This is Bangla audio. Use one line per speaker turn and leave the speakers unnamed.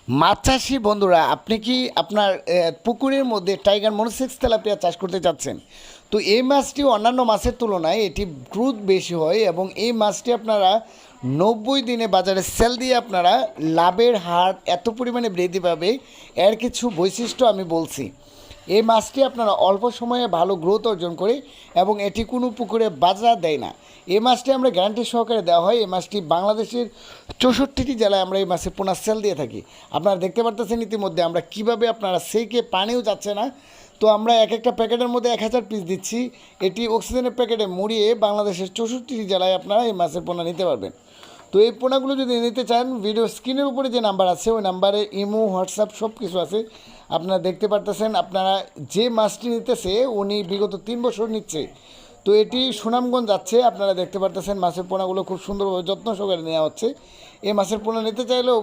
মাছ চাষি বন্ধুরা, আপনি কি আপনার পুকুরের মধ্যে টাইগার মনোসেক্স তেলাপিয়া চাষ করতে চাচ্ছেন? তো এই মাছটি অন্যান্য মাছের তুলনায় এটি গ্রোথ বেশি হয় এবং এই মাছটি আপনারা 90 দিনে বাজারে সেল দিয়ে আপনারা লাভের হার এত পরিমাণে বৃদ্ধি পাবে। এর কিছু বৈশিষ্ট্য আমি বলছি। এই মাছটি আপনারা অল্প সময়ে ভালো গ্রোথ অর্জন করে এবং এটি কোনো পুকুরে বাজার দেয় না। এই মাছটি আমরা গ্যারান্টি সহকারে দেওয়া হয়। এই মাছটি বাংলাদেশের 64টি জেলায় আমরা এই মাছের পোনা সেল দিয়ে থাকি। আপনারা দেখতে পারতেছেন ইতিমধ্যে আমরা কিভাবে আপনারা সেইকে পানিও যাচ্ছে না। তো আমরা এক একটা প্যাকেটের মধ্যে 1000 পিস দিচ্ছি। এটি অক্সিজেনের প্যাকেটে মুড়িয়ে বাংলাদেশের 64টি জেলায় আপনারা এই মাছের পোনা নিতে পারবেন। তো এই পোনাগুলো যদি নিতে চান, ভিডিও স্ক্রিনের উপরে যে নাম্বার আছে ওই নাম্বারে ইমো, হোয়াটসঅ্যাপ সব কিছু আছে। আপনারা দেখতে পারতেছেন, আপনারা যে মাছটি নিতেছে উনি বিগত 3 বছর নিচ্ছে। তো এটি সুনামগঞ্জ যাচ্ছে। আপনারা দেখতে পারতেছেন মাছের পোনাগুলো খুব সুন্দরভাবে যত্ন সহকারে নেওয়া হচ্ছে। এই মাছের পোনা নিতে চাইলেও